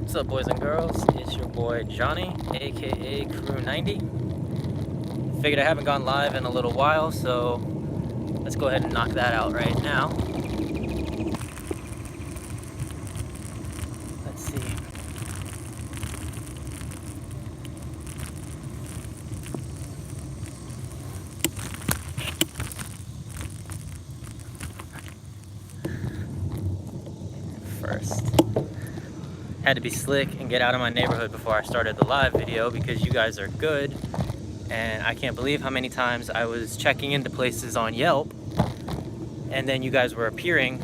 What's up, boys and girls? It's your boy Johnny, aka Crew9t. Figured I haven't gone live in a little while, so let's go ahead and knock that out right now. Let's see. First, had to be slick and get out of my neighborhood before I started the live video because you guys are good, and I can't believe how many times I was checking into places on Yelp and then you guys were appearing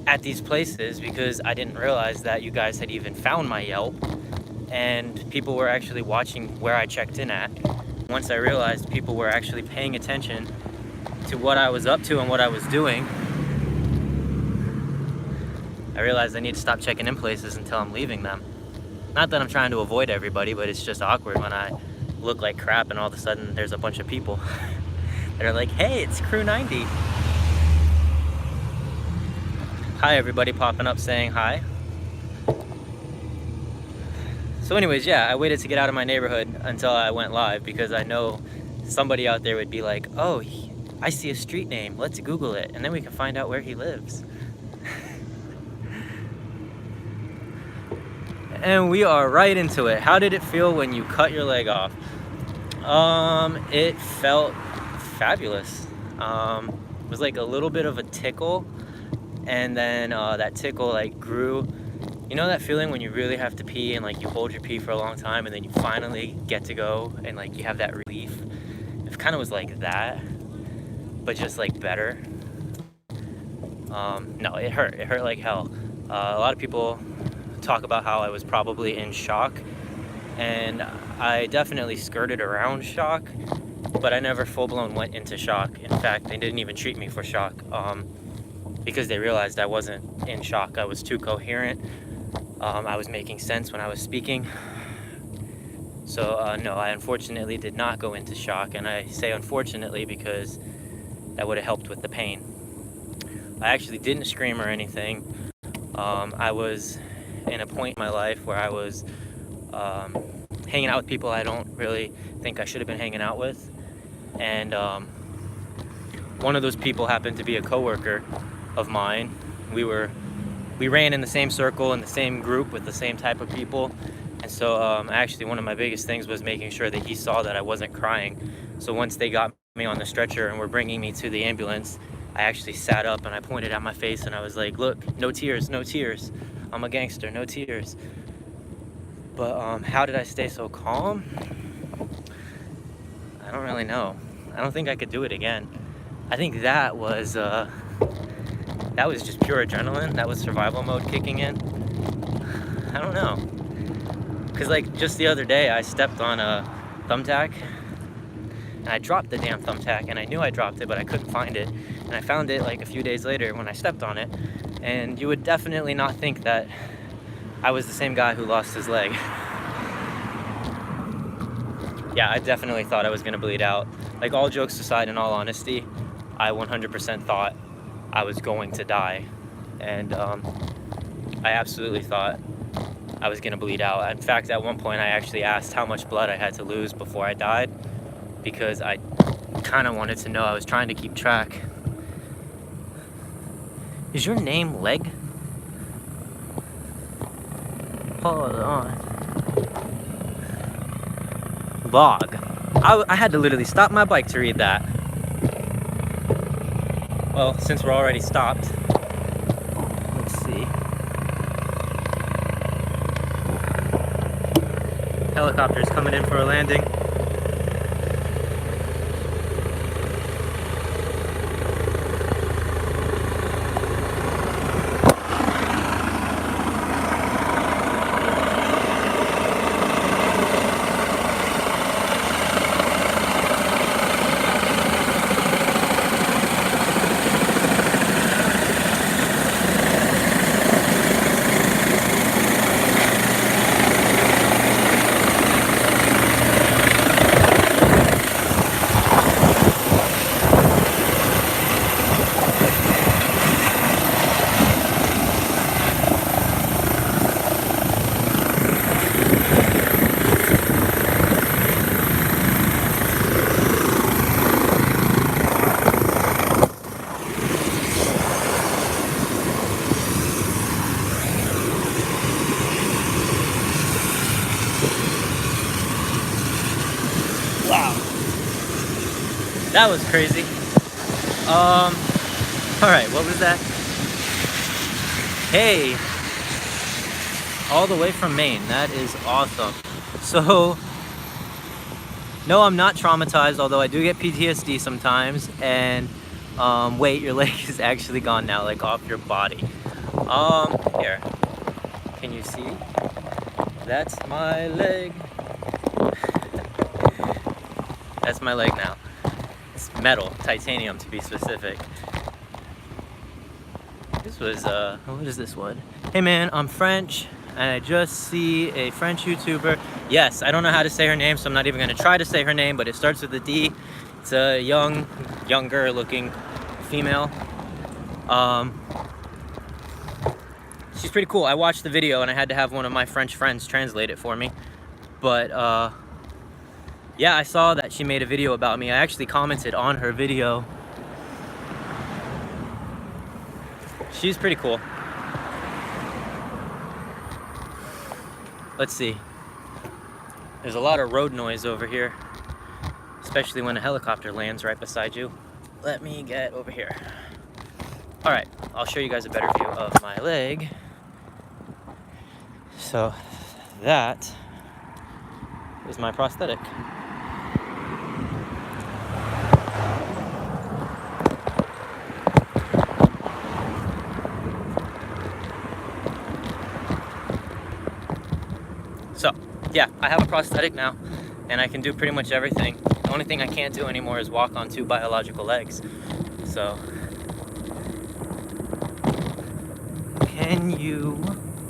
at these places because I didn't realize that you guys had even found my Yelp and people were actually watching where I checked in at. Once I realized people were actually paying attention to what I was up to and what I was doing, I realized I need to stop checking in places until I'm leaving them. Not that I'm trying to avoid everybody, but it's just awkward when I look like crap and all of a sudden there's a bunch of people that are like, hey, it's Crew9t. Hi, everybody popping up saying hi. So anyways, yeah, I waited to get out of my neighborhood until I went live because I know somebody out there would be like, oh, I see a street name, let's Google it, and then we can find out where he lives. And we are right into it. How did it feel when you cut your leg off? It felt fabulous. It was like a little bit of a tickle, and then that tickle like grew. You know that feeling when you really have to pee and like you hold your pee for a long time and then you finally get to go and like you have that relief? It kind of was like that, but just like better. No, it hurt like hell. A lot of people talk about how I was probably in shock, and I definitely skirted around shock, but I never full-blown went into shock. In fact, they didn't even treat me for shock because they realized I wasn't in shock. I was too coherent. I was making sense when I was speaking. So no, I unfortunately did not go into shock, and I say unfortunately because that would have helped with the pain. I actually didn't scream or anything. I was in a point in my life where I was hanging out with people I don't really think I should have been hanging out with, and one of those people happened to be a coworker of mine. We ran in the same circle in the same group with the same type of people, and so actually one of my biggest things was making sure that he saw that I wasn't crying. So once they got me on the stretcher and were bringing me to the ambulance, I actually sat up and I pointed at my face and I was like, look, no tears, no tears. I'm a gangster, no tears. But how did I stay so calm? I don't really know. I don't think I could do it again. I think that was just pure adrenaline. That was survival mode kicking in. I don't know. Cause like just the other day I stepped on a thumbtack and I dropped the damn thumbtack, and I knew I dropped it, but I couldn't find it. And I found it like a few days later when I stepped on it. And you would definitely not think that I was the same guy who lost his leg. Yeah, I definitely thought I was gonna bleed out. Like, all jokes aside, in all honesty, I 100% thought I was going to die. And I absolutely thought I was gonna bleed out. In fact, at one point I actually asked how much blood I had to lose before I died, because I kind of wanted to know. I was trying to keep track. Is your name Leg? Hold on. Log. I had to literally stop my bike to read that. Well, since we're already stopped, let's see. Helicopter's coming in for a landing. That was crazy. All right, what was that? Hey, all the way from Maine. That is awesome. So, no, I'm not traumatized, although I do get PTSD sometimes. And wait, your leg is actually gone now, like off your body. Here, can you see? That's my leg. That's my leg now. It's metal, titanium to be specific. This was, what is this one? Hey man, I'm French, and I just see a French YouTuber. Yes, I don't know how to say her name, so I'm not even gonna try to say her name, but it starts with a D. It's a younger looking female. She's pretty cool. I watched the video and I had to have one of my French friends translate it for me. But, yeah, I saw that she made a video about me. I actually commented on her video. She's pretty cool. Let's see. There's a lot of road noise over here, especially when a helicopter lands right beside you. Let me get over here. All right, I'll show you guys a better view of my leg. So that is my prosthetic. So, yeah, I have a prosthetic now, and I can do pretty much everything. The only thing I can't do anymore is walk on 2 biological legs. So, can you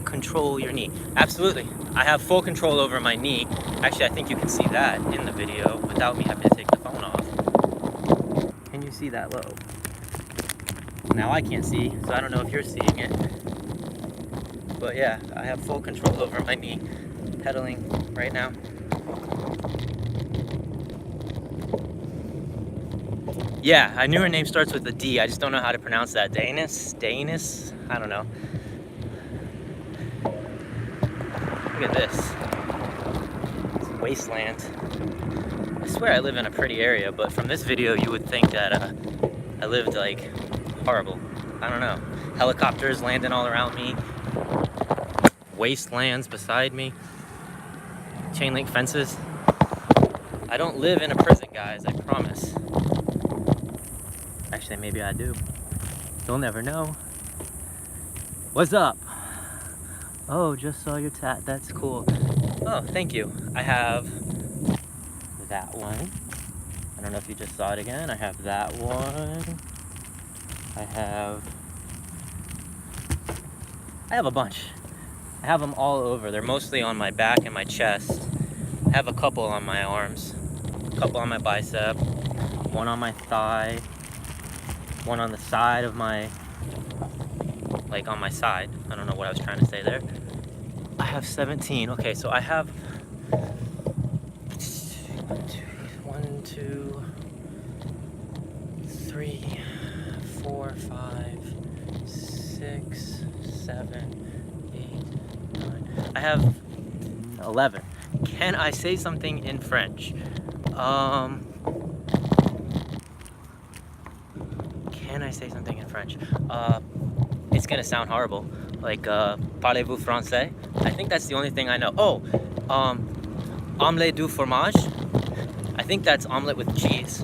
control your knee? Absolutely. I have full control over my knee. Actually, I think you can see that in the video without me having to take the phone off. Can you see that low? Now I can't see, so I don't know if you're seeing it. But yeah, I have full control over my knee. Pedaling right now. Yeah, I knew her name starts with a D. I just don't know how to pronounce that. Danis? I don't know. Look at this. It's a wasteland. I swear I live in a pretty area, but from this video you would think that I lived like horrible. I don't know. Helicopters landing all around me. Wastelands beside me. Chain link fences. I don't live in a prison, guys, I promise. Actually, maybe I do. You'll never know. What's up? Oh, just saw your tat. That's cool. Oh, thank you. I have that one. I don't know if you just saw it again. I have that one. I have a bunch. I have them all over. They're mostly on my back and my chest. I have a couple on my arms, a couple on my bicep, one on my thigh, one on the side of my, like on my side. I don't know what I was trying to say there. I have 17. Okay, so I have 1, 2, 3, 4, 5, 6, 7, 8, 9. I have 11. Can I say something in French? Can I say something in French? It's gonna sound horrible. Like, parlez-vous français? I think that's the only thing I know. Oh, omelette du fromage? I think that's omelette with cheese.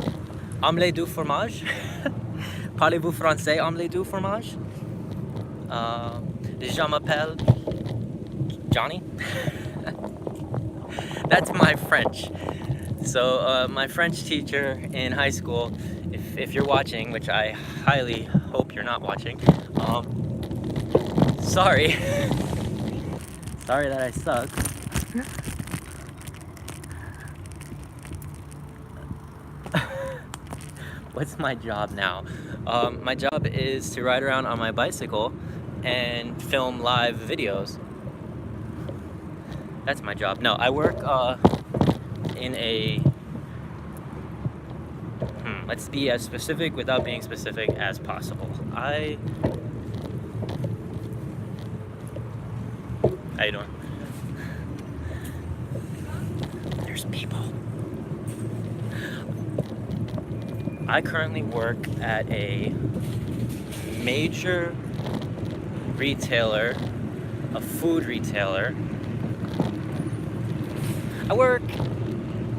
Omelette du fromage? Parlez-vous français, omelette du fromage? Je m'appelle Johnny? That's my French. So my French teacher in high school, if you're watching, which I highly hope you're not watching, sorry. Sorry that I suck. What's my job now? My job is to ride around on my bicycle and film live videos. That's my job. No, I work in a... let's be as specific without being specific as possible. How you doing? There's people. I currently work at a major retailer, a food retailer. I work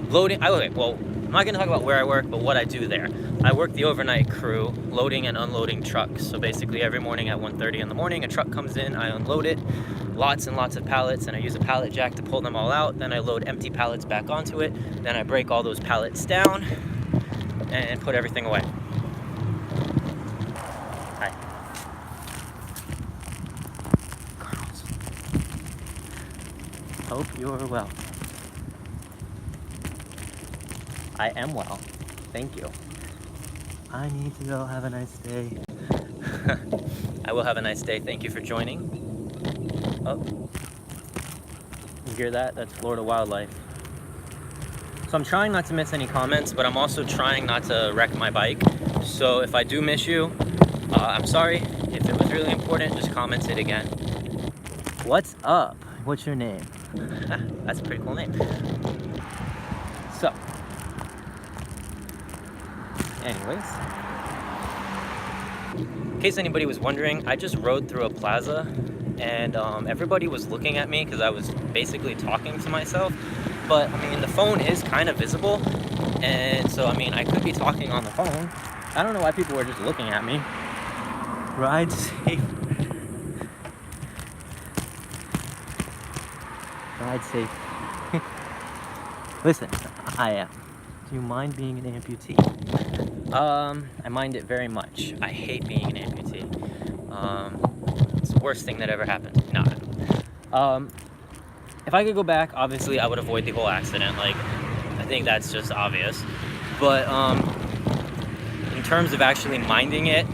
loading. Well, I'm not gonna talk about where I work, but what I do there. I work the overnight crew, loading and unloading trucks. So basically every morning at 1:30 in the morning, a truck comes in, I unload it, lots and lots of pallets, and I use a pallet jack to pull them all out. Then I load empty pallets back onto it. Then I break all those pallets down and put everything away. Hi. Girls. Hope you're well. I am well. Thank you. I need to go. Have a nice day. I will have a nice day. Thank you for joining. Oh. You hear that? That's Florida wildlife. So I'm trying not to miss any comments, but I'm also trying not to wreck my bike. So if I do miss you, I'm sorry. If it was really important, just comment it again. What's up? What's your name? That's a pretty cool name. So, anyways, in case anybody was wondering, I just rode through a plaza and everybody was looking at me because I was basically talking to myself. But I mean, the phone is kind of visible, and so I mean, I could be talking on the phone. I don't know why people were just looking at me. Ride safe. Ride safe. Listen, I am. Do you mind being an amputee? I mind it very much. I hate being an amputee. It's the worst thing that ever happened. No. If I could go back, obviously I would avoid the whole accident. Like, I think that's just obvious. But in terms of actually minding it,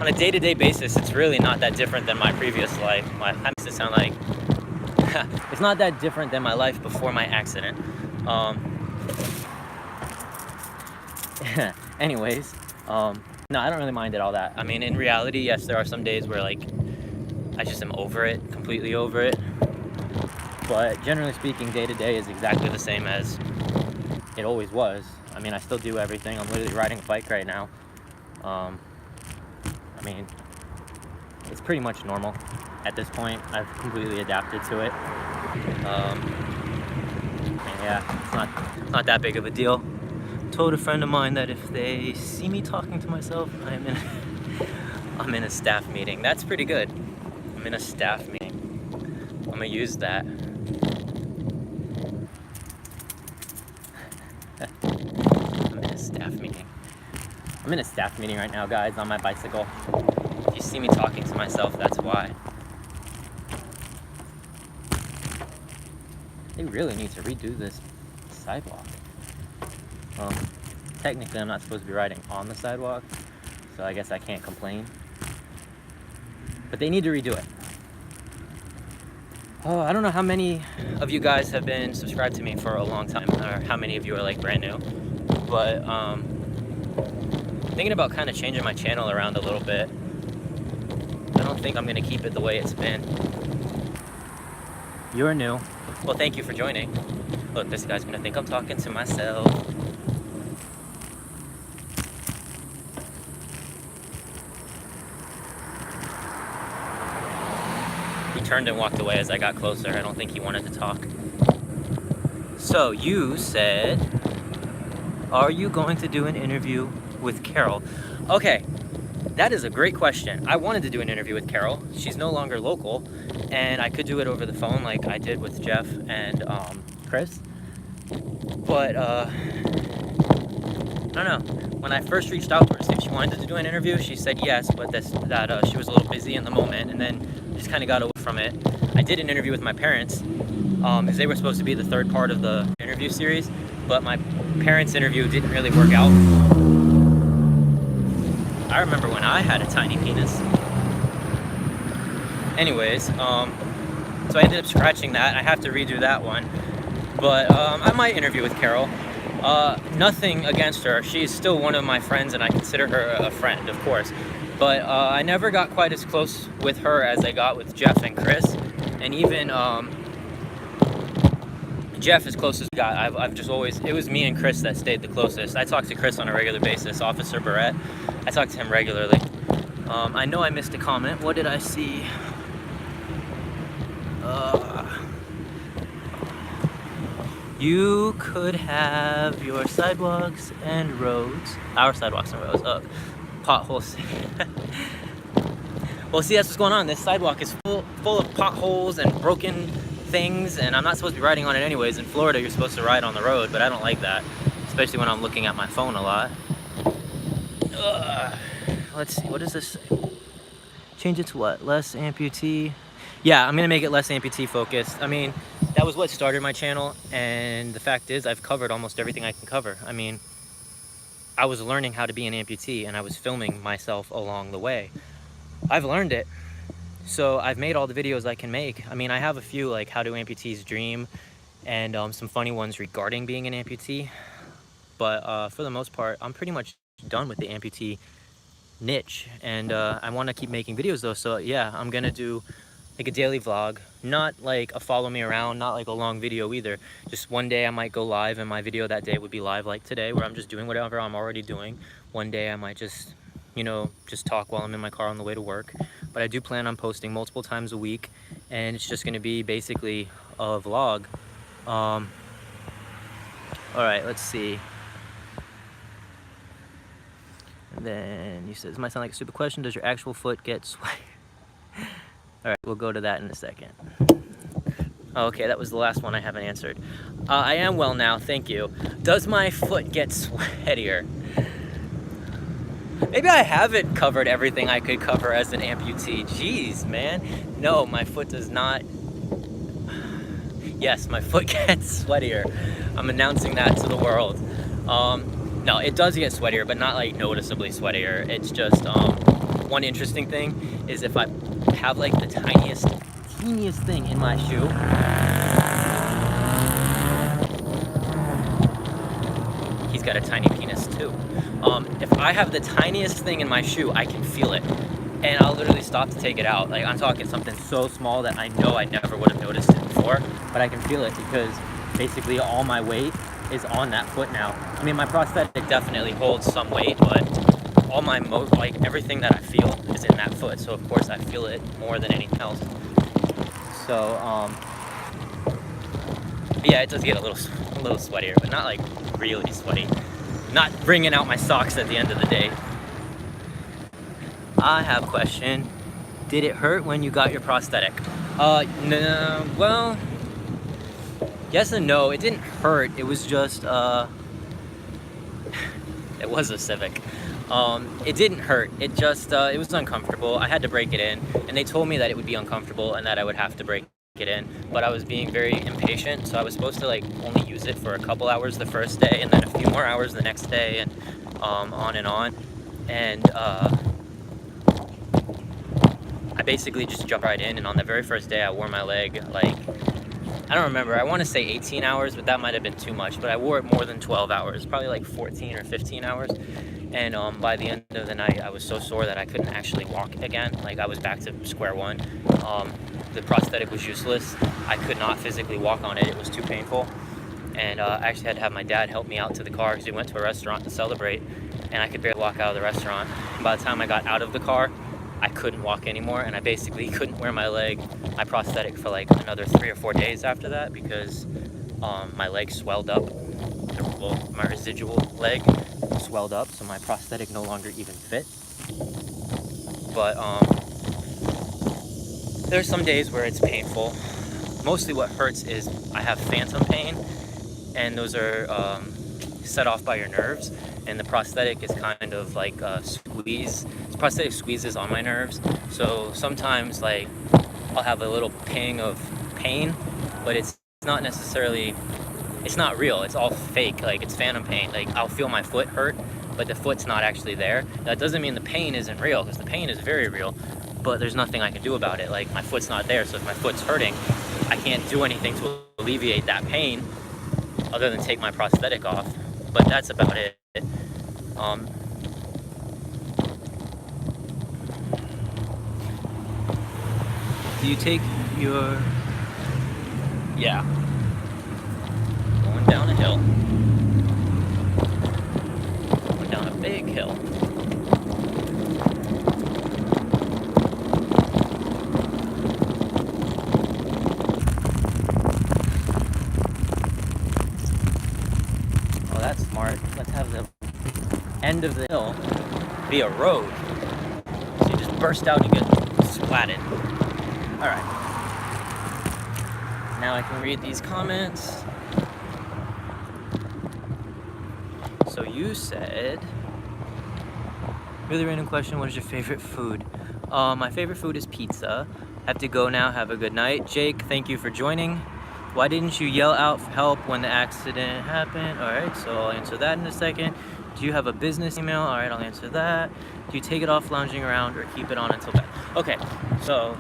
on a day-to-day basis, it's really not that different than my previous life. That makes it sound like it's not that different than my life before my accident. Anyways, no, I don't really mind it all that. I mean, in reality, yes, there are some days where like I just am over it, completely over it. But generally speaking, day to day is exactly the same as it always was. I mean, I still do everything. I'm literally riding a bike right now. I mean, it's pretty much normal at this point. I've completely adapted to it. Yeah, it's not that big of a deal. Told a friend of mine that if they see me talking to myself, I'm in a staff meeting. That's pretty good. I'm in a staff meeting. I'm gonna use that. I'm in a staff meeting. I'm in a staff meeting right now, guys, on my bicycle. If you see me talking to myself, that's why. They really need to redo this sidewalk. Technically, I'm not supposed to be riding on the sidewalk, so I guess I can't complain. But they need to redo it. Oh, I don't know how many of you guys have been subscribed to me for a long time, or how many of you are like brand new. But thinking about kind of changing my channel around a little bit. I don't think I'm gonna keep it the way it's been. You're new. Well, thank you for joining. Look, this guy's gonna think I'm talking to myself. He turned and walked away as I got closer. I don't think he wanted to talk. So you said, are you going to do an interview with Carol? Okay, that is a great question. I wanted to do an interview with Carol. She's no longer local, and I could do it over the phone like I did with Jeff and Chris. But I don't know. When I first reached out to her to see if she wanted to do an interview, she said yes, but that she was a little busy in the moment, and then just kind of got away from it. I did an interview with my parents, because they were supposed to be the third part of the interview series, but my parents' interview didn't really work out. I remember when I had a tiny penis. Anyways, so I ended up scratching that. I have to redo that one. But I might interview with Carol. Nothing against her. She's still one of my friends, and I consider her a friend, of course. But I never got quite as close with her as I got with Jeff and Chris. And even Jeff is closest guy. I've just always, it was me and Chris that stayed the closest. I talk to Chris on a regular basis, Officer Barrett. I talk to him regularly. I know I missed a comment. What did I see? You could have your sidewalks and roads, our sidewalks and roads, potholes. Well, see, that's what's going on. This sidewalk is full of potholes and broken things, and I'm not supposed to be riding on it anyways. In Florida, you're supposed to ride on the road, but I don't like that, especially when I'm looking at my phone a lot. Let's see, what does this say? Change it to what? Less amputee? Yeah, I'm gonna make it less amputee focused. I mean, that was what started my channel, and the fact is I've covered almost everything I can cover. I mean, I was learning how to be an amputee, and I was filming myself along the way. I've learned it, so I've made all the videos I can make. I mean, I have a few like how do amputees dream, and some funny ones regarding being an amputee, but for the most part, I'm pretty much done with the amputee niche, and I want to keep making videos though. So yeah, I'm gonna do like a daily vlog, not like a follow me around, not like a long video either. Just one day I might go live, and my video that day would be live like today, where I'm just doing whatever I'm already doing. One day I might just, you know, just talk while I'm in my car on the way to work. But I do plan on posting multiple times a week, and it's just gonna be basically a vlog. All right, let's see. And then you said, this might sound like a stupid question, does your actual foot get sweaty? All right, we'll go to that in a second. Okay, that was the last one I haven't answered. I am well now, thank you. Does my foot get sweatier? Maybe I haven't covered everything I could cover as an amputee. Jeez, man. No, my foot does not. Yes, my foot gets sweatier. I'm announcing that to the world. No, it does get sweatier, but not like noticeably sweatier. It's just, one interesting thing is if I have like the teeniest thing in my shoe. He's got a tiny penis too. If I have the tiniest thing in my shoe, I can feel it, and I'll literally stop to take it out. Like, I'm talking something so small that I know I never would have noticed it before, but I can feel it because basically all my weight is on that foot now. I mean, my prosthetic definitely holds some weight, but all my like everything that I feel is in that foot, so of course I feel it more than anything else. So yeah, it does get a little sweatier, but not like really sweaty. Not bringing out my socks at the end of the day. I have a question. Did it hurt when you got your prosthetic? No, well, yes and no. It didn't hurt. It was just, it was a Civic. It didn't hurt. It just, it was uncomfortable. I had to break it in, and they told me that it would be uncomfortable and that I would have to break it in, but I was being very impatient, so I was supposed to like only use it for a couple hours the first day, and then a few more hours the next day, and on and on. And I basically just jumped right in, and on the very first day I wore my leg like, I don't remember, I want to say 18 hours, but that might have been too much, but I wore it more than 12 hours, probably like 14 or 15 hours. And by the end of the night, I was so sore that I couldn't actually walk again. Like, I was back to square one. The prosthetic was useless. I could not physically walk on it. It was too painful. And I actually had to have my dad help me out to the car because we went to a restaurant to celebrate, and I could barely walk out of the restaurant. And by the time I got out of the car, I couldn't walk anymore, and I basically couldn't wear my prosthetic for like another 3 or 4 days after that because my leg swelled up. Well, my residual leg swelled up, so my prosthetic no longer even fit. But there's some days where it's painful. Mostly what hurts is I have phantom pain, and those are set off by your nerves, and the prosthetic is kind of like a squeeze. The prosthetic squeezes on my nerves, so sometimes like I'll have a little ping of pain, but it's not necessarily, it's not real, it's all fake, like it's phantom pain. Like, I'll feel my foot hurt, but the foot's not actually there. That doesn't mean the pain isn't real, because the pain is very real, but there's nothing I can do about it. Like, my foot's not there, so if my foot's hurting, I can't do anything to alleviate that pain other than take my prosthetic off. But that's about it. Do you take your... Yeah. down a hill. Went down a big hill. Oh, that's smart. Let's have the end of the hill be a road. So you just burst out and get splatted. Alright. Now I can read these comments. So you said, really random question, what is your favorite food? My favorite food is pizza. Have to go now, have a good night. Jake, thank you for joining. Why didn't you yell out for help when the accident happened? Alright, so I'll answer that in a second. Do you have a business email? Alright, I'll answer that. Do you take it off lounging around or keep it on until bed? Okay, so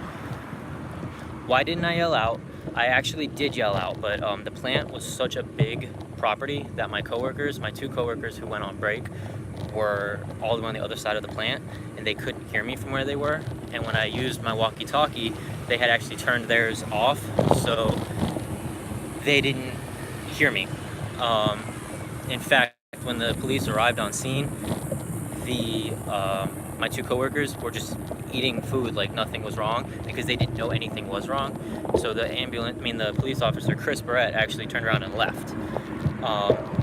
why didn't I yell out? I actually did yell out, but the plant was such a big property that my two coworkers who went on break, were all the way on the other side of the plant, and they couldn't hear me from where they were. And when I used my walkie-talkie, they had actually turned theirs off, so they didn't hear me. In fact, when the police arrived on scene, my two coworkers were just eating food like nothing was wrong because they didn't know anything was wrong. So the police officer, Chris Barrett, actually turned around and left.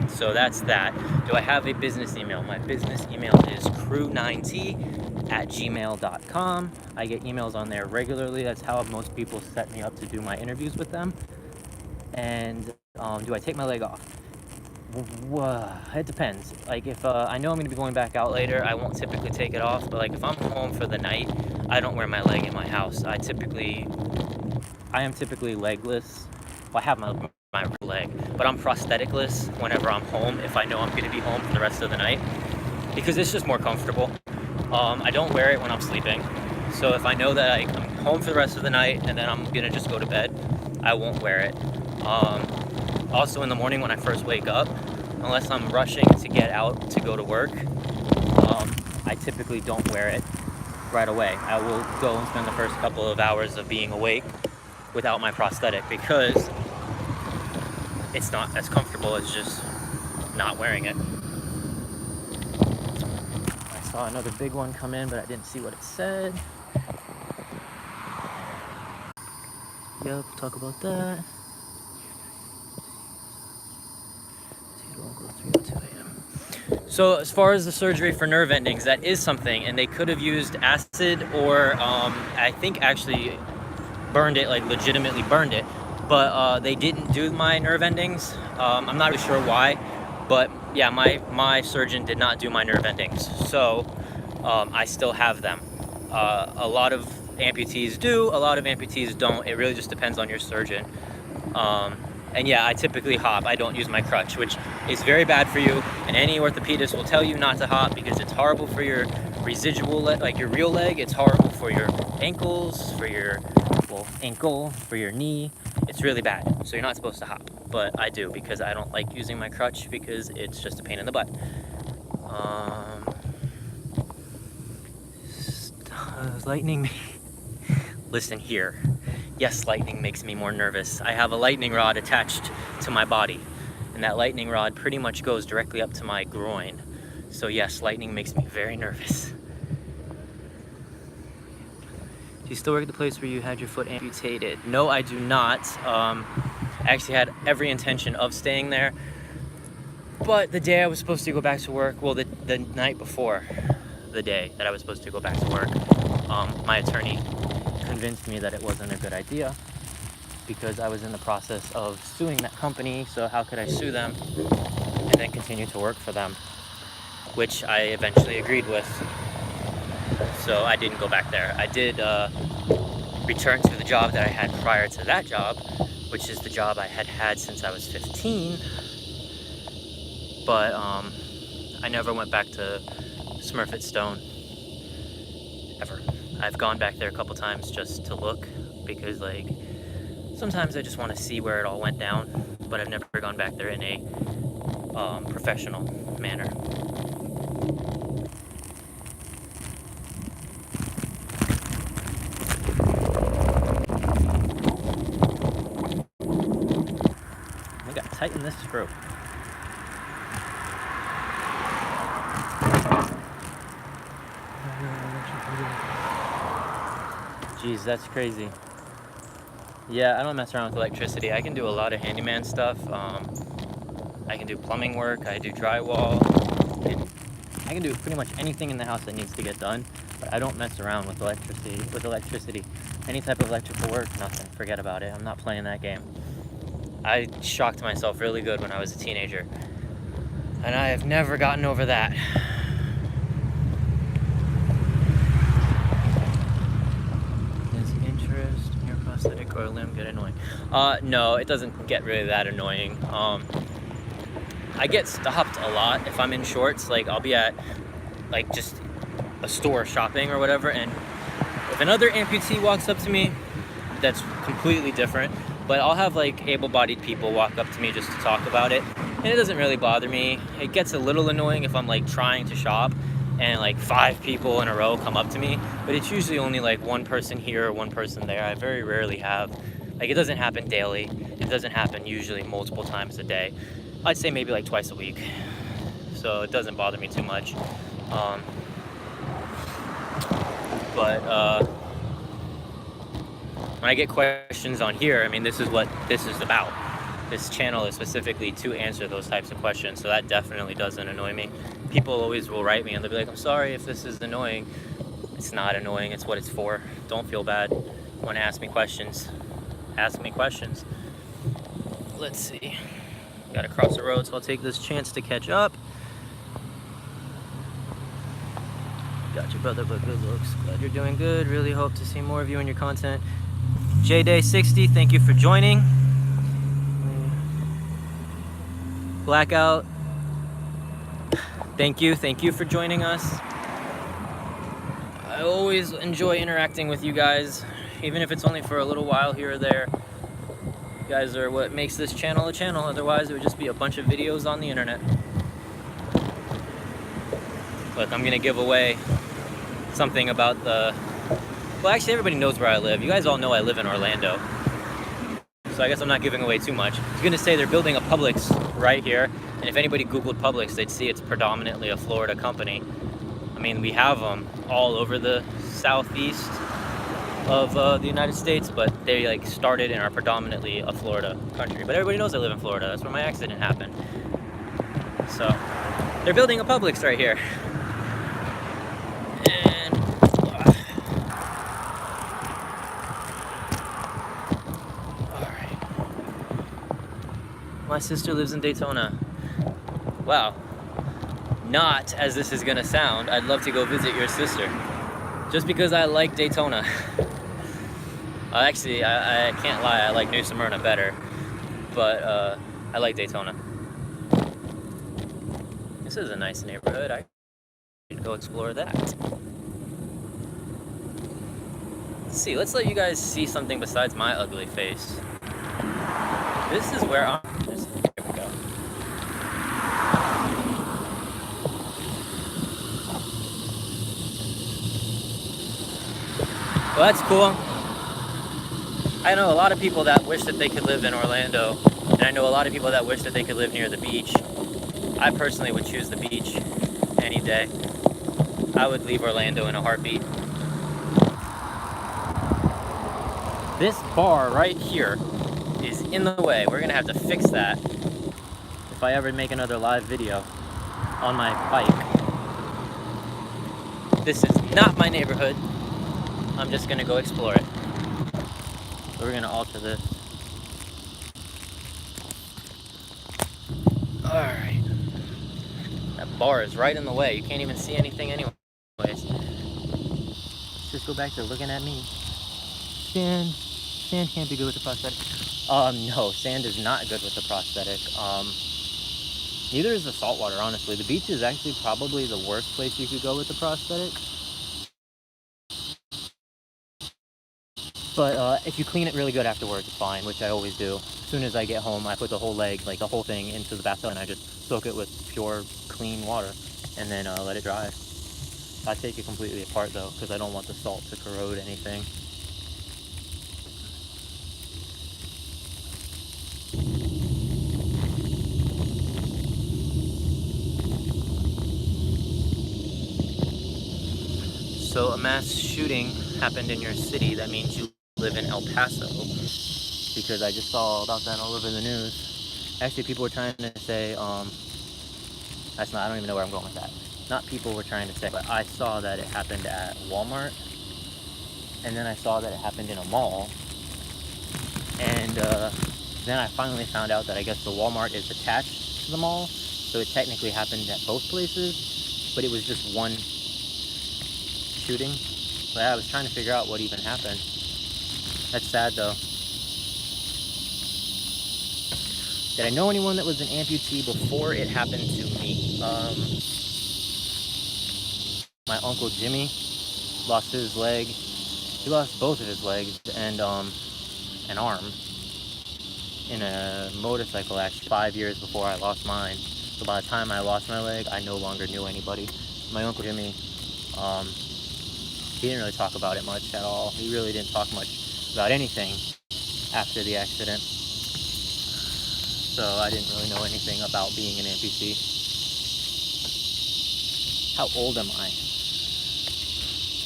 So that's that. Do I have a business email? My business email is crew9t@gmail.com. I get emails on there regularly. That's how most people set me up to do my interviews with them. And do I take my leg off? It depends. Like if I know I'm going to be going back out later, I won't typically take it off. But like if I'm home for the night, I don't wear my leg in my house. I am typically legless. Well, I have my real leg, but I'm prostheticless whenever I'm home if I know I'm going to be home for the rest of the night, because it's just more comfortable. I don't wear it when I'm sleeping. So if I know that I'm home for the rest of the night and then I'm going to just go to bed, I won't wear it. Also in the morning when I first wake up, unless I'm rushing to get out to go to work, I typically don't wear it right away. I will go and spend the first couple of hours of being awake without my prosthetic because it's not as comfortable as just not wearing it. I saw another big one come in, but I didn't see what it said. Yep, talk about that. So as far as the surgery for nerve endings, that is something, and they could have used acid or I think actually burned it, like legitimately burned it, but they didn't do my nerve endings. I'm not really sure why, but yeah, my surgeon did not do my nerve endings, so I still have them. A lot of amputees do, a lot of amputees don't. It really just depends on your surgeon. And yeah, I typically hop. I don't use my crutch, which is very bad for you. And any orthopedist will tell you not to hop because it's horrible for your residual leg, like your real leg. It's horrible for your ankles, for your ankle, for your knee. It's really bad. So you're not supposed to hop. But I do because I don't like using my crutch because it's just a pain in the butt. Lightning. Listen here. Yes, lightning makes me more nervous. I have a lightning rod attached to my body, and that lightning rod pretty much goes directly up to my groin. So yes, lightning makes me very nervous. Do you still work at the place where you had your foot amputated? No, I do not. I actually had every intention of staying there, but the day I was supposed to go back to work, well, the night before the day that I was supposed to go back to work, my attorney convinced me that it wasn't a good idea because I was in the process of suing that company. So how could I sue them and then continue to work for them, which I eventually agreed with. So I didn't go back there. I did return to the job that I had prior to that job, which is the job I had had since I was 15, but I never went back to Smurfit Stone ever. I've gone back there a couple times just to look because like sometimes I just want to see where it all went down, but I've never gone back there in a professional manner. I gotta tighten this screw. Jeez, that's crazy. Yeah, I don't mess around with electricity. I can do a lot of handyman stuff. I can do plumbing work. I do drywall. I can do pretty much anything in the house that needs to get done, but I don't mess around with electricity. Any type of electrical work, nothing. Forget about it. I'm not playing that game. I shocked myself really good when I was a teenager, and I have never gotten over that. Does interest in your prosthetic or limb get annoying? No, it doesn't get really that annoying. I get stopped a lot if I'm in shorts. Like, I'll be at like just a store shopping or whatever, and if another amputee walks up to me, that's completely different. But I'll have like able-bodied people walk up to me just to talk about it, and it doesn't really bother me. It gets a little annoying if I'm like trying to shop and like 5 people in a row come up to me, but it's usually only like one person here or one person there. I very rarely have, like, it doesn't happen daily. It doesn't happen usually multiple times a day. I'd say maybe like twice a week, so it doesn't bother me too much. But when I get questions on here, I mean, this is what this is about. This channel is specifically to answer those types of questions, so that definitely doesn't annoy me. People always will write me and they'll be like, I'm sorry if this is annoying. It's not annoying, it's what it's for. Don't feel bad. Want to ask me questions? Ask me questions. Let's see. Gotta cross the road, so I'll take this chance to catch up. Got your brother, but good looks. Glad you're doing good. Really hope to see more of you in your content. JDay60, thank you for joining. Blackout, thank you for joining us. I always enjoy interacting with you guys, even if it's only for a little while here or there. You guys are what makes this channel a channel, otherwise it would just be a bunch of videos on the internet. Look, I'm gonna give away something about the... Well, actually, everybody knows where I live. You guys all know I live in Orlando. So I guess I'm not giving away too much. I was gonna say they're building a Publix right here. And if anybody Googled Publix, they'd see it's predominantly a Florida company. I mean, we have them all over the southeast of the United States, but they like started and are predominantly a Florida country. But everybody knows I live in Florida. That's where my accident happened. So they're building a Publix right here. My sister lives in Daytona. Wow. Not as this is gonna sound, I'd love to go visit your sister. Just because I like Daytona. Actually, I can't lie, I like New Smyrna better. But I like Daytona. This is a nice neighborhood. I could go explore that. Let's see, let's let you guys see something besides my ugly face. This is where I'm... Here we go. Well, that's cool. I know a lot of people that wish that they could live in Orlando, and I know a lot of people that wish that they could live near the beach. I personally would choose the beach any day. I would leave Orlando in a heartbeat. This bar right here is in the way. We're gonna have to fix that if I ever make another live video on my bike. This is not my neighborhood. I'm just gonna go explore it. So we're gonna alter this. Alright. That bar is right in the way. You can't even see anything anyways. Let's just go back to looking at me. Sand can't be good with the prosthetic. No, sand is not good with the prosthetic. Neither is the saltwater, honestly. The beach is actually probably the worst place you could go with the prosthetic. But if you clean it really good afterwards, it's fine, which I always do. As soon as I get home, I put the whole leg, like the whole thing, into the bathtub, and I just soak it with pure, clean water, and then let it dry. I take it completely apart, though, because I don't want the salt to corrode anything. So a mass shooting happened in your city, that means you live in El Paso, because I just saw about that all over the news. Actually, people were trying to say, that's not, I don't even know where I'm going with that. Not people were trying to say, but I saw that it happened at Walmart, and then I saw that it happened in a mall, and then I finally found out that I guess the Walmart is attached to the mall, so it technically happened at both places, but it was just one shooting. But I was trying to figure out what even happened. That's sad though. Did I know anyone that was an amputee before it happened to me? My uncle Jimmy lost his leg. He lost both of his legs and an arm in a motorcycle accident 5 years before I lost mine. So by the time I lost my leg, I no longer knew anybody. My uncle Jimmy, he didn't really talk about it much at all. He really didn't talk much about anything after the accident. So I didn't really know anything about being an amputee. How old am I?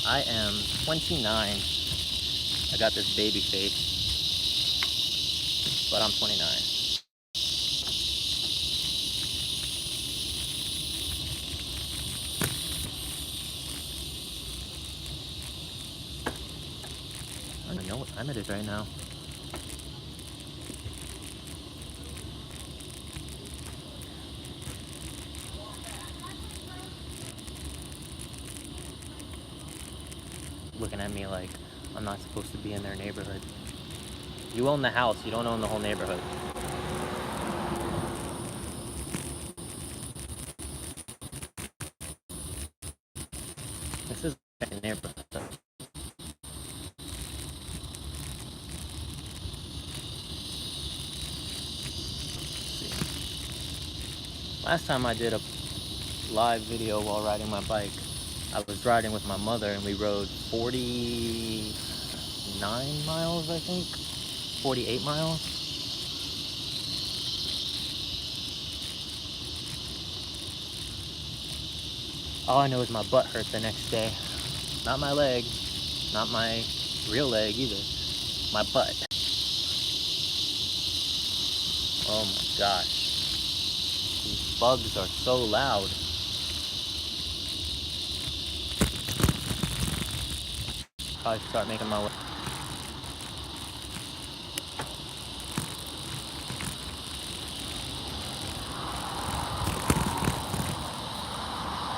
I am 29. I got this baby face, but I'm 29. I don't even know what time it is right now. Looking at me like I'm not supposed to be in their neighborhood. You own the house, you don't own the whole neighborhood. This is a neighborhood. Last time I did a live video while riding my bike, I was riding with my mother and we rode 49 miles, I think, 48 miles. All I know is my butt hurt the next day. Not my leg, not my real leg either, my butt. Oh my gosh. These bugs are so loud. Probably start making my way.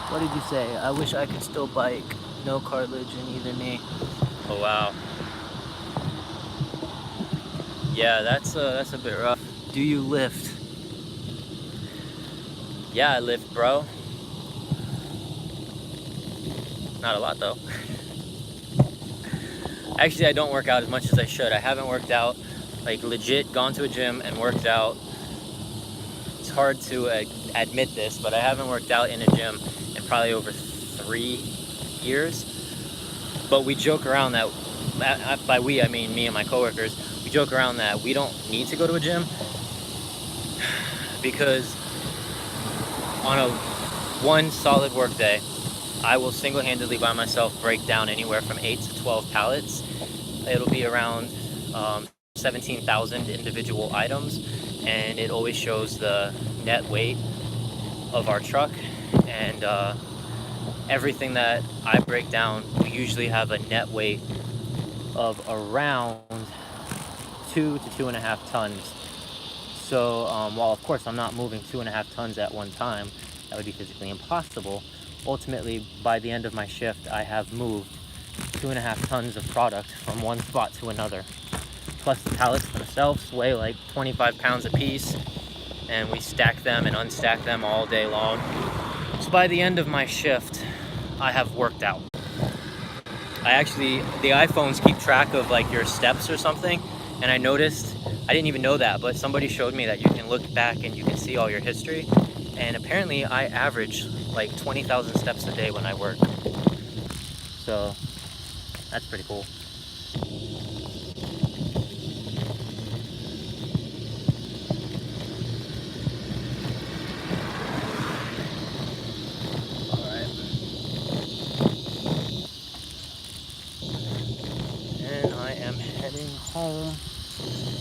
What did you say? I wish I could still bike. No cartilage in either knee. Oh wow. Yeah, that's a bit rough. Do you lift? Yeah, I lift, bro. Not a lot though. Actually, I don't work out as much as I should. I haven't worked out, like legit gone to a gym and worked out. It's hard to admit this, but I haven't worked out in a gym in probably over 3 years. But we joke around that, by we I mean me and my coworkers, we joke around that we don't need to go to a gym because on a one solid work day, I will single-handedly by myself break down anywhere from 8 to 12 pallets. It'll be around 17,000 individual items, and it always shows the net weight of our truck, and everything that I break down, we usually have a net weight of around 2 to 2.5 tons. So while of course I'm not moving 2.5 tons at one time, that would be physically impossible. Ultimately, by the end of my shift, I have moved 2.5 tons of product from one spot to another. Plus the pallets themselves weigh like 25 pounds a piece, and we stack them and unstack them all day long. So by the end of my shift, I have worked out. The iPhones keep track of like your steps or something, and I noticed, I didn't even know that, but somebody showed me that you can look back and you can see all your history, and apparently I average like 20,000 steps a day when I work. So that's pretty cool.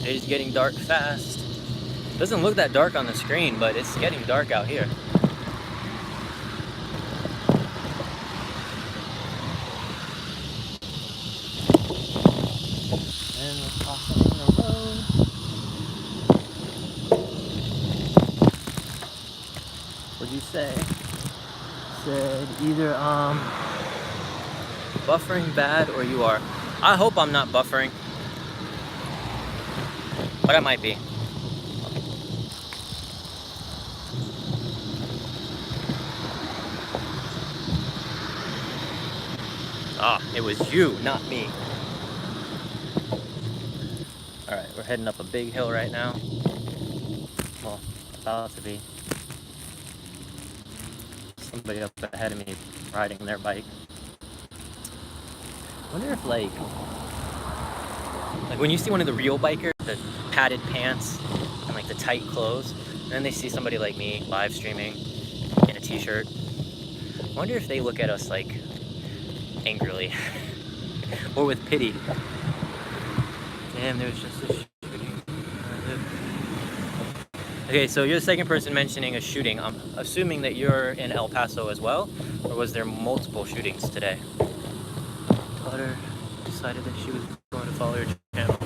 It is getting dark fast. Doesn't look that dark on the screen, but it's getting dark out here. And we're crossing the road. What'd you say? Said either buffering bad or you are. I hope I'm not buffering, but I might be. Ah, it was you, not me. Alright, we're heading up a big hill right now. Well, about to be. Somebody up ahead of me riding their bike. I wonder if like when you see one of the real bikers, the padded pants and like the tight clothes, and then they see somebody like me live streaming in a t-shirt, I wonder if they look at us like angrily or with pity. Damn, there's just a shooting. Okay, so you're the second person mentioning a shooting. I'm assuming that you're in El Paso as well, or was there multiple shootings today? Daughter decided that she was going to follow your channel.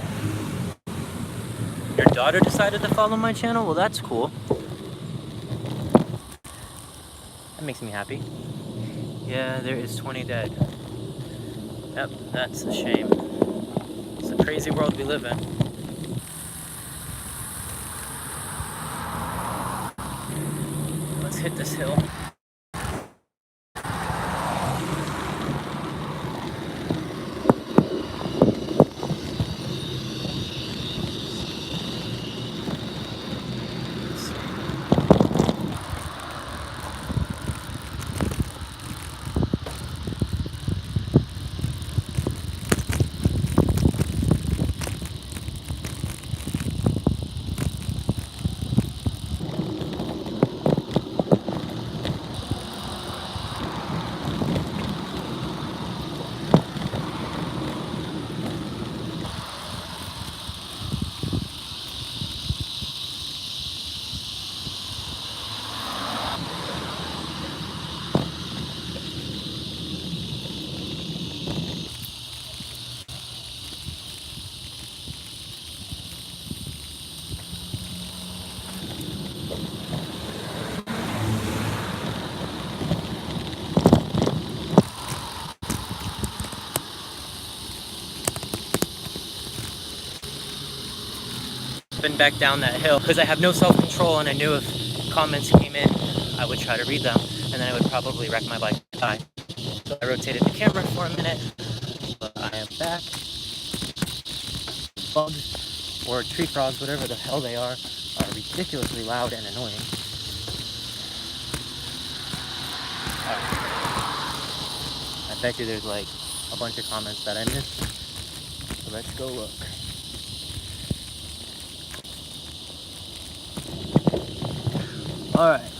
Your daughter decided to follow my channel? Well, that's cool. That makes me happy. Yeah, there is 20 dead. Yep, that's a shame. It's a crazy world we live in. Let's hit this hill. Been back down that hill because I have no self-control, and I knew if comments came in I would try to read them, and then I would probably wreck my bike and die. So I rotated the camera for a minute, but I am back. Bugs or tree frogs, whatever the hell they are ridiculously loud and annoying. I bet you there's like a bunch of comments that I missed, so let's go look. All right.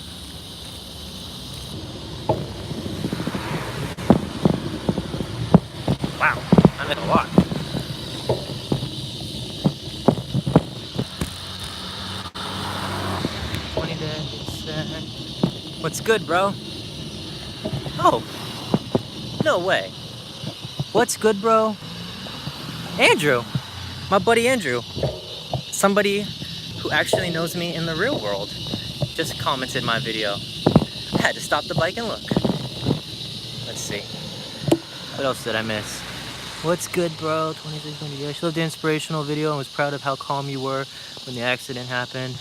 Wow, I'm in a lot. What's good, bro? Oh, no way. What's good, bro? Andrew, my buddy Andrew. Somebody who actually knows me in the real world just commented my video. I had to stop the bike and look. Let's see. What else did I miss? What's good, bro? 2600. I loved the inspirational video and was proud of how calm you were when the accident happened.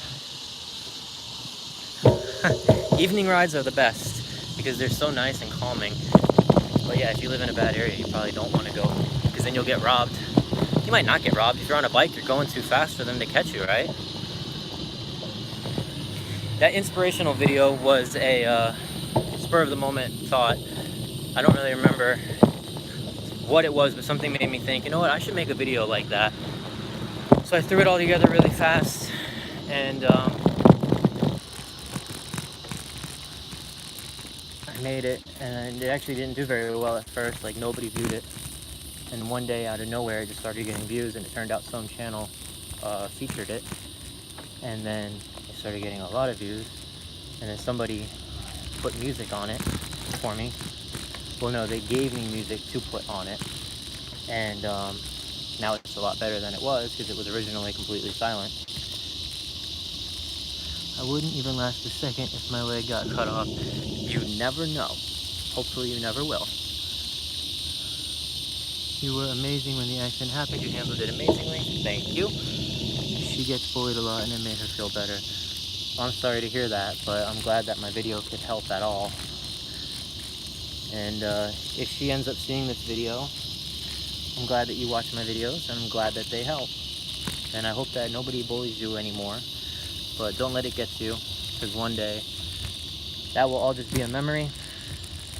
Evening rides are the best because they're so nice and calming. But yeah, if you live in a bad area, you probably don't want to go because then you'll get robbed. You might not get robbed. If you're on a bike, you're going too fast for them to catch you, right? That inspirational video was a spur of the moment thought. I don't really remember what it was, but something made me think, you know what, I should make a video like that. So I threw it all together really fast, and I made it, and it actually didn't do very well at first. Like, nobody viewed it, and one day out of nowhere it just started getting views, and it turned out some channel featured it, and then it started getting a lot of views, and then somebody put music on it for me. Well, no, they gave me music to put on it, and now it's a lot better than it was because it was originally completely silent. I wouldn't even last a second if my leg got cut off. You never know. Hopefully you never will. You were amazing when the accident happened. You handled it amazingly. Thank you. She gets bullied a lot and it made her feel better. I'm sorry to hear that, but I'm glad that my video could help at all. And if she ends up seeing this video, I'm glad that you watch my videos, and I'm glad that they help. And I hope that nobody bullies you anymore, but don't let it get to you, because one day that will all just be a memory,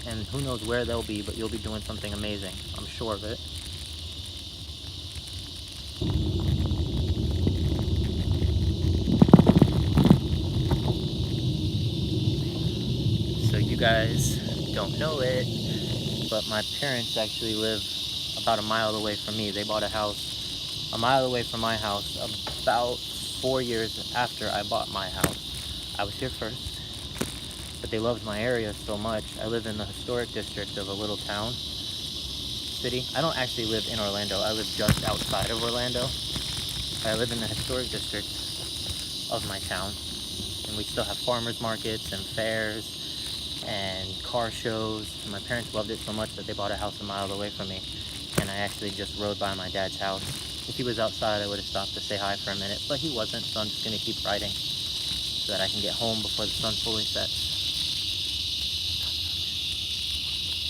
and who knows where they'll be, but you'll be doing something amazing. I'm sure of it. So you guys don't know it, but my parents actually live about a mile away from me. They bought a house a mile away from my house about 4 years after I bought my house. I was here first, but they loved my area so much. I live in the historic district of a little town, city. I don't actually live in Orlando. I live just outside of Orlando. I live in the historic district of my town, and we still have farmers markets and fairs and car shows. And my parents loved it so much that they bought a house a mile away from me, and I actually just rode by my dad's house. If he was outside, I would have stopped to say hi for a minute, but he wasn't, so I'm just gonna keep riding so that I can get home before the sun fully sets.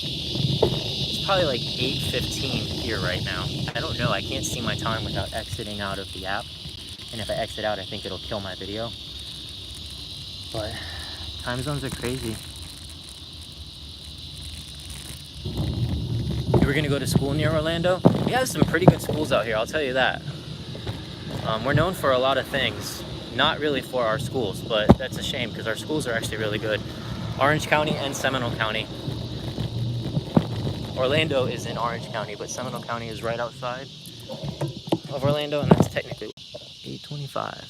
It's probably like 8:15 here right now. I don't know, I can't see my time without exiting out of the app, and if I exit out, I think it'll kill my video. But time zones are crazy. You were gonna go to school near Orlando? We have some pretty good schools out here, I'll tell you that. We're known for a lot of things, not really for our schools, but that's a shame because our schools are actually really good. Orange County and Seminole County. Orlando is in Orange County, but Seminole County is right outside of Orlando, and that's technically 8:25.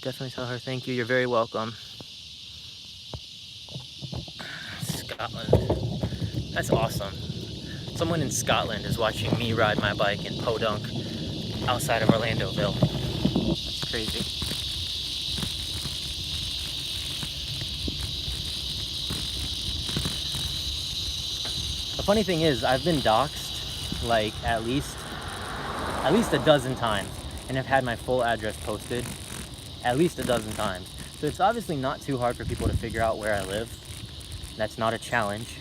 Definitely tell her thank you, you're very welcome. Scotland, that's awesome. Someone in Scotland is watching me ride my bike in Podunk outside of Orlandoville. That's crazy. The funny thing is, I've been doxxed like at least a dozen times, and I've had my full address posted at least a dozen times. So it's obviously not too hard for people to figure out where I live. That's not a challenge.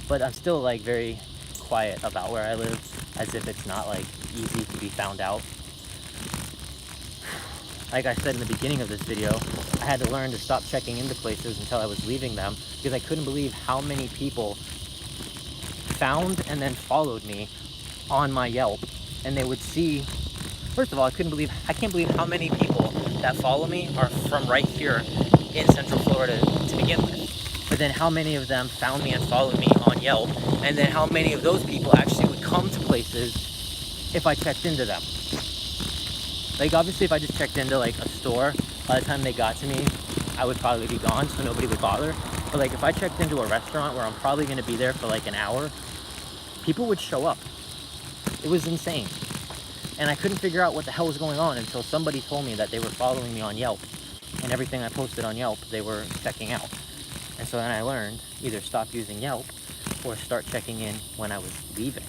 But I'm still like very quiet about where I live, as if it's not like easy to be found out. Like I said in the beginning of this video, I had to learn to stop checking into places until I was leaving them, because I couldn't believe how many people found and then followed me on my Yelp. And they would see, first of all, I can't believe how many people that follow me are from right here in Central Florida to begin with. But then how many of them found me and followed me on Yelp, and then how many of those people actually would come to places if I checked into them. Like obviously if I just checked into like a store, by the time they got to me, I would probably be gone, so nobody would bother. But like if I checked into a restaurant where I'm probably gonna be there for like an hour, people would show up. It was insane. And I couldn't figure out what the hell was going on until somebody told me that they were following me on Yelp, and everything I posted on Yelp, they were checking out. And so then I learned, either stop using Yelp or start checking in when I was leaving.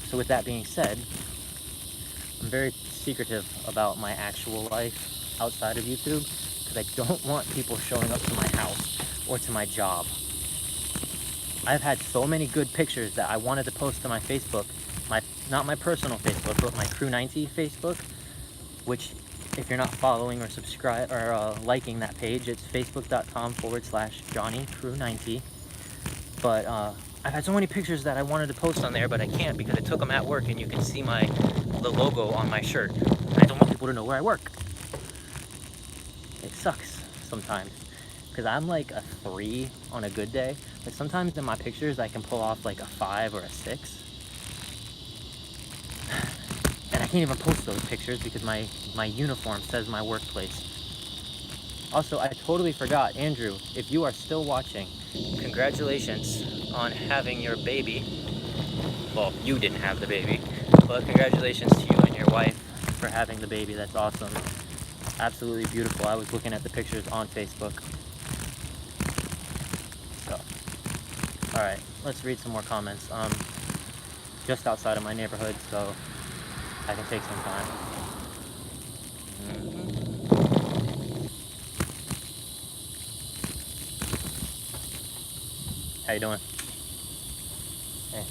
So with that being said, I'm very secretive about my actual life outside of YouTube, because I don't want people showing up to my house or to my job. I've had so many good pictures that I wanted to post to my Facebook, not my personal Facebook, but my Crew9t Facebook, which if you're not following or subscribe or liking that page, it's facebook.com/Johnny Crew9t. But I've had so many pictures that I wanted to post on there, but I can't because I took them at work, and you can see the logo on my shirt. And I don't want people to know where I work. It sucks sometimes because I'm like a 3 on a good day, but sometimes in my pictures I can pull off like a 5 or a 6. can't even post those pictures because my uniform says my workplace. Also, I totally forgot, Andrew, if you are still watching, congratulations on having your baby. Well, you didn't have the baby, but congratulations to you and your wife for having the baby. That's awesome. Absolutely beautiful. I was looking at the pictures on Facebook. So, all right, let's read some more comments. Just outside of my neighborhood, so I can take some time. How you doing? Hey.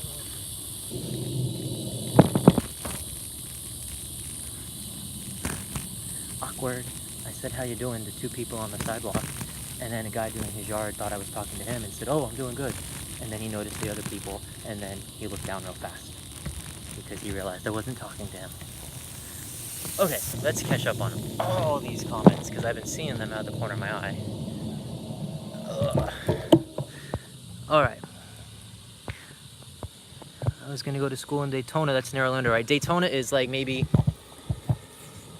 Awkward. I said, how you doing to two people on the sidewalk, and then a guy doing his yard thought I was talking to him and said, oh, I'm doing good. And then he noticed the other people, and then he looked down real fast because he realized I wasn't talking to him. Okay, let's catch up on all these comments because I've been seeing them out of the corner of my eye. Ugh. All right. I was gonna go to school in Daytona. That's near Orlando, right? Daytona is like maybe,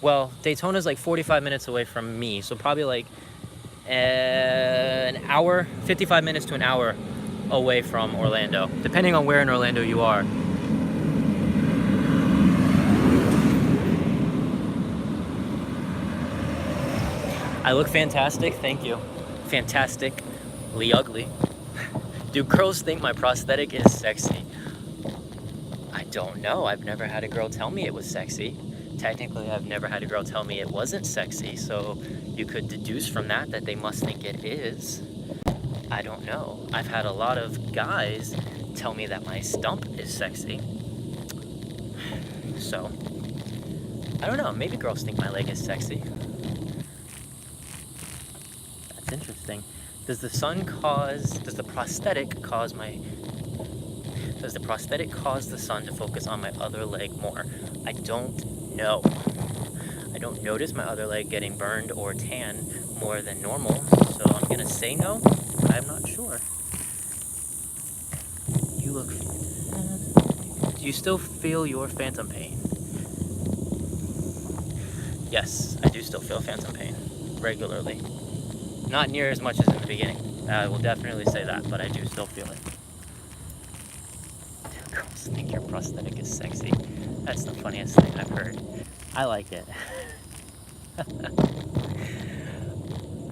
well, Daytona is like 45 minutes away from me, so probably like an hour, 55 minutes to an hour away from Orlando, depending on where in Orlando you are. I look fantastic, thank you. Fantastically ugly. Do girls think my prosthetic is sexy? I don't know. I've never had a girl tell me it was sexy. Technically, I've never had a girl tell me it wasn't sexy, so you could deduce from that that they must think it is. I don't know. I've had a lot of guys tell me that my stump is sexy. So, I don't know. Maybe girls think my leg is sexy. That's interesting. Does the prosthetic cause the sun to focus on my other leg more? I don't know. I don't notice my other leg getting burned or tan more than normal, so I'm gonna say no. I'm not sure. You look fantastic. Do you still feel your phantom pain? Yes, I do still feel phantom pain regularly. Not near as much as in the beginning. I will definitely say that, but I do still feel it. Do girls think your prosthetic is sexy? That's the funniest thing I've heard. I like it.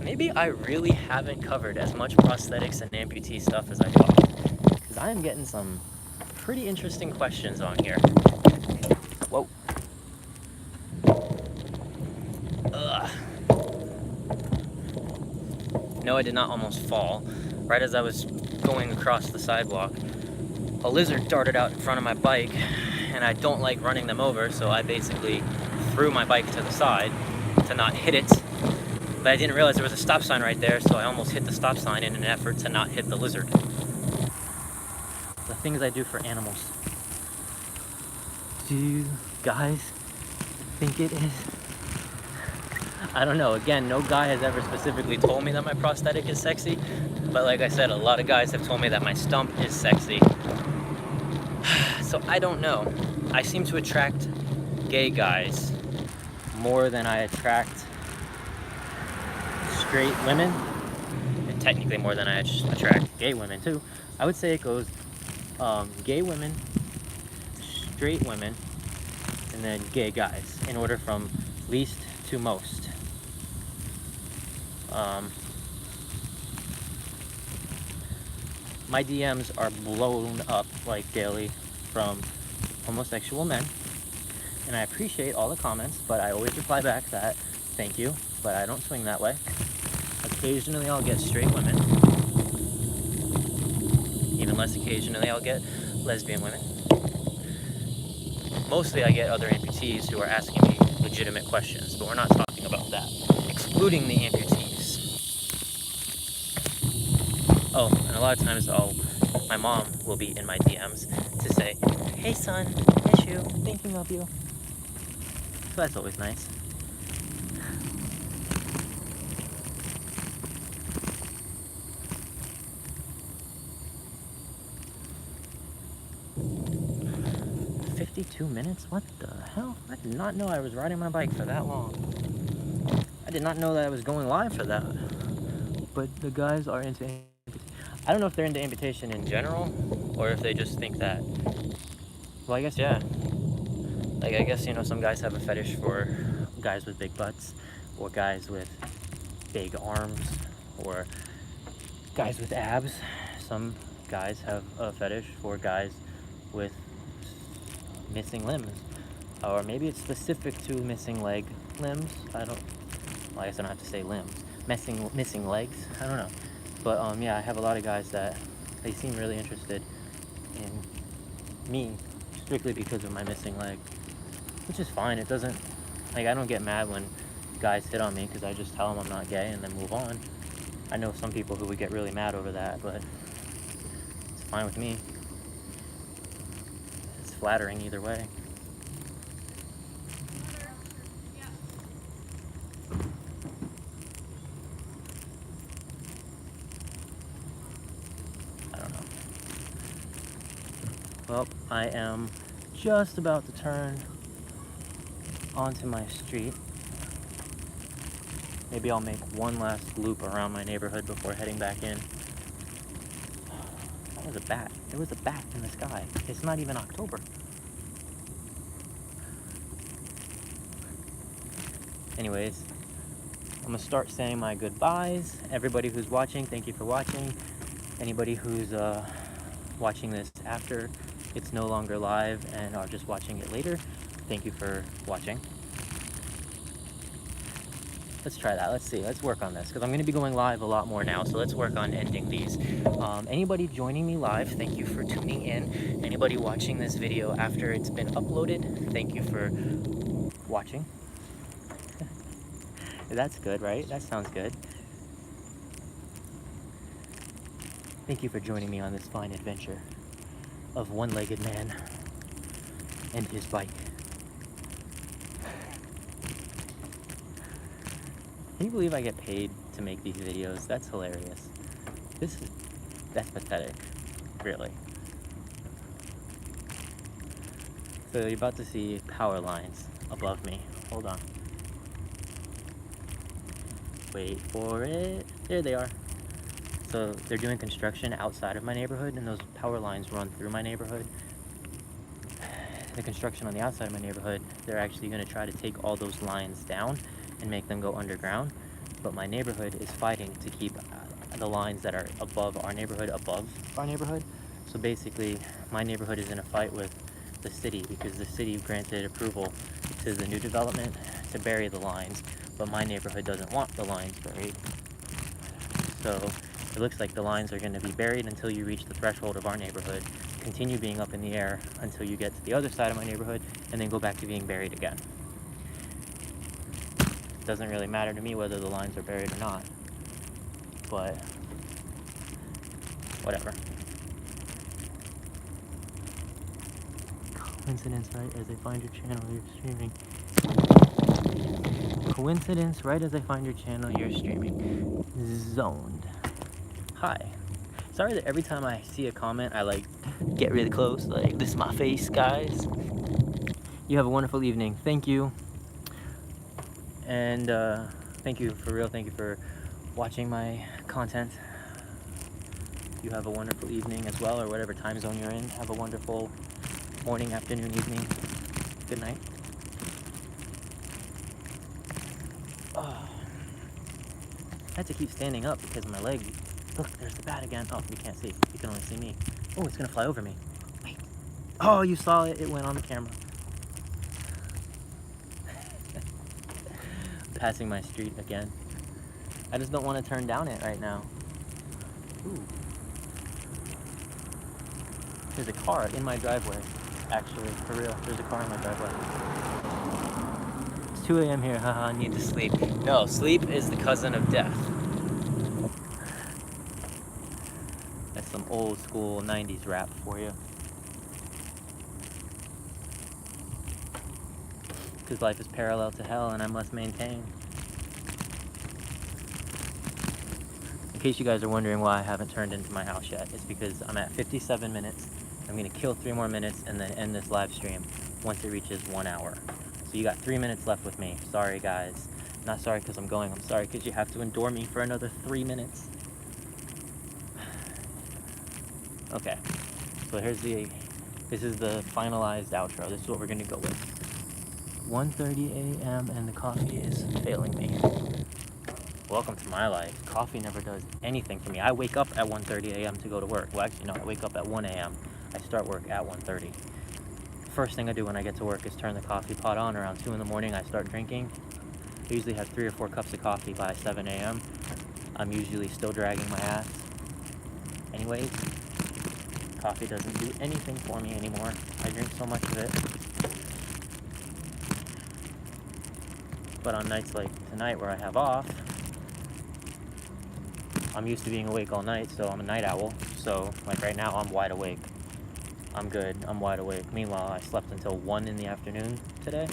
Maybe I really haven't covered as much prosthetics and amputee stuff as I thought, because I am getting some pretty interesting questions on here. Whoa. Ugh. No, I did not almost fall. Right as I was going across the sidewalk, a lizard darted out in front of my bike, and I don't like running them over, so I basically threw my bike to the side to not hit it. But I didn't realize there was a stop sign right there, so I almost hit the stop sign in an effort to not hit the lizard. The things I do for animals. Do you guys think it is? I don't know. Again, no guy has ever specifically told me that my prosthetic is sexy, but like I said, a lot of guys have told me that my stump is sexy. So I don't know. I seem to attract gay guys more than I attract straight women, and technically more than I attract gay women too. I would say it goes gay women, straight women, and then gay guys in order from least to most. My DMs are blown up like daily from homosexual men, and I appreciate all the comments, but I always reply back that thank you, but I don't swing that way. Occasionally I'll get straight women. Even less occasionally I'll get lesbian women. Mostly I get other amputees who are asking me legitimate questions, but we're not talking about that. Excluding the amputees. Oh, and a lot of times my mom will be in my DMs to say, hey son, miss you, thinking of you. So that's always nice. 52 minutes? What the hell? I did not know I was riding my bike for that long. I did not know that I was going live for that. But the guys are into amputation. I don't know if they're into amputation in general, or if they just think that. Well, I guess, yeah. Like, I guess, you know, some guys have a fetish for guys with big butts, or guys with big arms, or guys with abs. Some guys have a fetish for guys with missing limbs, or maybe it's specific to missing leg limbs. Well, I guess I don't have to say limbs. Missing legs. I don't know. But yeah, I have a lot of guys that they seem really interested in me strictly because of my missing leg, which is fine. It doesn't, like, I don't get mad when guys hit on me because I just tell them I'm not gay and then move on. I know some people who would get really mad over that, but it's fine with me. It's flattering either way. I don't know. Well, I am just about to turn onto my street. Maybe I'll make one last loop around my neighborhood before heading back in. That was a bat. There was a bat in the sky. It's not even October. Anyways, I'm gonna start saying my goodbyes. Everybody who's watching, thank you for watching. Anybody who's watching this after it's no longer live and are just watching it later, thank you for watching. Let's try that. Let's see. Let's work on this because I'm going to be going live a lot more now. So let's work on ending these. Anybody joining me live, thank you for tuning in. Anybody watching this video after it's been uploaded, thank you for watching. That's good, right? That sounds good. Thank you for joining me on this fine adventure of one-legged man and his bike. Can you believe I get paid to make these videos? That's hilarious. That's pathetic, really. So you're about to see power lines above me. Hold on. Wait for it. There they are. So they're doing construction outside of my neighborhood, and those power lines run through my neighborhood. The construction on the outside of my neighborhood, they're actually going to try to take all those lines down and make them go underground, but my neighborhood is fighting to keep the lines that are above our neighborhood. So basically my neighborhood is in a fight with the city because the city granted approval to the new development to bury the lines, but my neighborhood doesn't want the lines buried. So it looks like the lines are going to be buried until you reach the threshold of our neighborhood, continue being up in the air until you get to the other side of my neighborhood, and then go back to being buried again. Doesn't really matter to me whether the lines are buried or not, but whatever. Coincidence, right as I find your channel, you're streaming. Coincidence, right as I find your channel, you're streaming. Zoned. Hi. Sorry that every time I see a comment, I like get really close, like this is my face, guys. You have a wonderful evening. Thank you. And thank you for real. Thank you for watching my content. You have a wonderful evening as well, or whatever time zone you're in. Have a wonderful morning, afternoon, evening. Good night. Oh. I had to keep standing up because my leg. Look, there's the bat again. Oh, you can't see. You can only see me. Oh, it's gonna fly over me. Wait. Oh, you saw it. It went on the camera. Passing my street again. I just don't want to turn down it right now. Ooh. There's a car in my driveway. Actually, for real, there's a car in my driveway. It's 2 a.m. here, haha, need to sleep. No, sleep is the cousin of death. That's some old school 90s rap for you. Because life is parallel to hell and I must maintain. In case you guys are wondering why I haven't turned into my house yet, it's because I'm at 57 minutes. I'm going to kill 3 more minutes and then end this live stream. once it reaches 1 hour. So you got 3 minutes left with me. Sorry, guys. Not sorry because I'm going. I'm sorry because you have to endure me for another 3 minutes. Okay. So this is the finalized outro. This is what we're going to go with. 1:30 a.m. and the coffee is failing me. Welcome to my life. Coffee never does anything for me. I wake up at 1:30 a.m. to go to work. Well, actually, no, I wake up at 1 a.m. I start work at 1:30. First thing I do when I get to work is turn the coffee pot on. Around 2 in the morning, I start drinking. I usually have 3 or 4 cups of coffee by 7 a.m. I'm usually still dragging my ass. Anyways, coffee doesn't do anything for me anymore. I drink so much of it. But on nights like tonight where I have off, I'm used to being awake all night, so I'm a night owl. So, like right now, I'm wide awake. I'm good. I'm wide awake. Meanwhile, I slept until 1 in the afternoon today.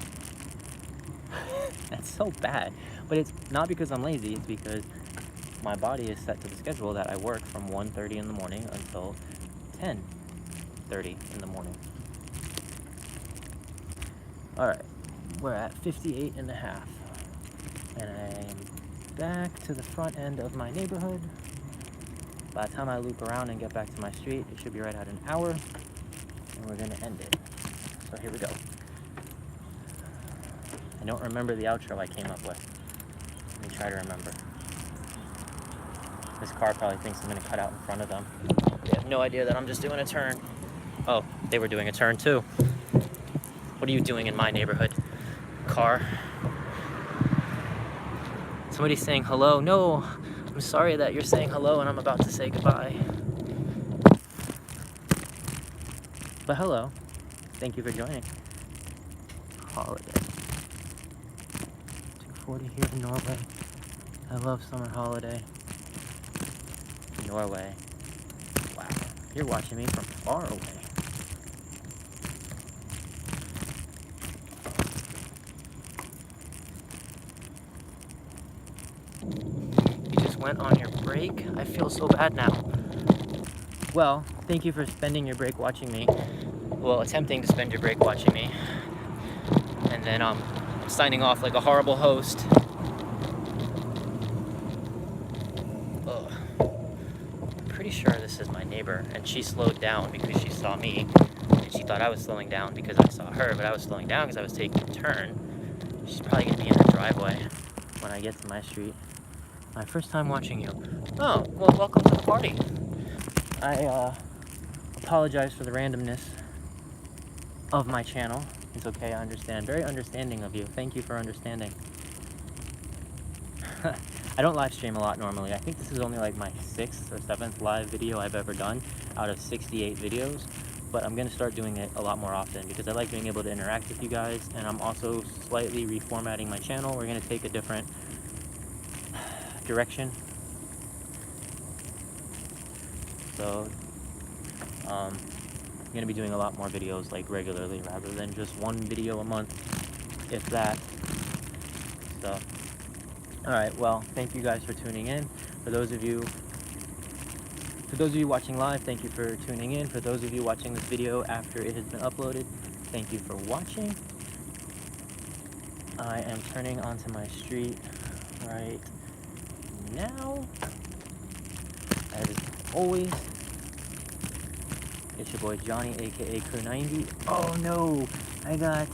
That's so bad. But it's not because I'm lazy. It's because my body is set to the schedule that I work from 1:30 in the morning until 10:30 in the morning. Alright, we're at 58 and a half. And I'm back to the front end of my neighborhood. By the time I loop around and get back to my street, it should be right at an hour. And we're gonna end it. So here we go. I don't remember the outro I came up with. Let me try to remember. This car probably thinks I'm gonna cut out in front of them. They have no idea that I'm just doing a turn. Oh, they were doing a turn too. What are you doing in my neighborhood, car? Somebody's saying hello. No, I'm sorry that you're saying hello and I'm about to say goodbye. But hello. Thank you for joining. Holiday. 2:40 here in Norway. I love summer holiday. Norway. Wow. You're watching me from far away. Went on your break? I feel so bad now. Well, thank you for spending your break watching me. Well, attempting to spend your break watching me. And then I'm signing off like a horrible host. Ugh. I'm pretty sure this is my neighbor, and she slowed down because she saw me. And she thought I was slowing down because I saw her, but I was slowing down because I was taking a turn. She's probably gonna be in her driveway when I get to my street. My first time watching you. Oh, well, welcome to the party. I apologize for the randomness of my channel. It's okay, I understand. Very understanding of you. Thank you for understanding. I don't live stream a lot normally. I think this is only like my 6th or 7th live video I've ever done out of 68 videos. But I'm going to start doing it a lot more often because I like being able to interact with you guys. And I'm also slightly reformatting my channel. We're going to take a different direction. So I'm gonna be doing a lot more videos like regularly rather than just one video a month, if that. So alright, well, thank you guys for tuning in. For those of you watching live, thank you for tuning in. For those of you watching this video after it has been uploaded, thank you for watching. I am turning onto my street right now. As always, it's your boy Johnny, aka Crew9t. Oh no, I got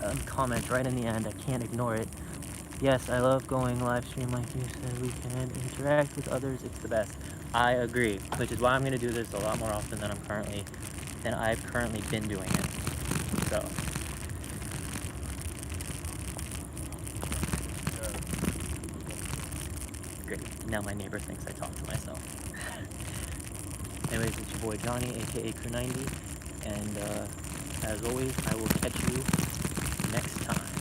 a comment right in the end. I can't ignore it. Yes, I love going live stream like you said. We can interact with others. It's the best. I agree, which is why I'm going to do this a lot more often than I've currently been doing it. So. Great. Now my neighbor thinks I talk to myself. Anyways, it's your boy Johnny, aka Crew9t, and as always, I will catch you next time.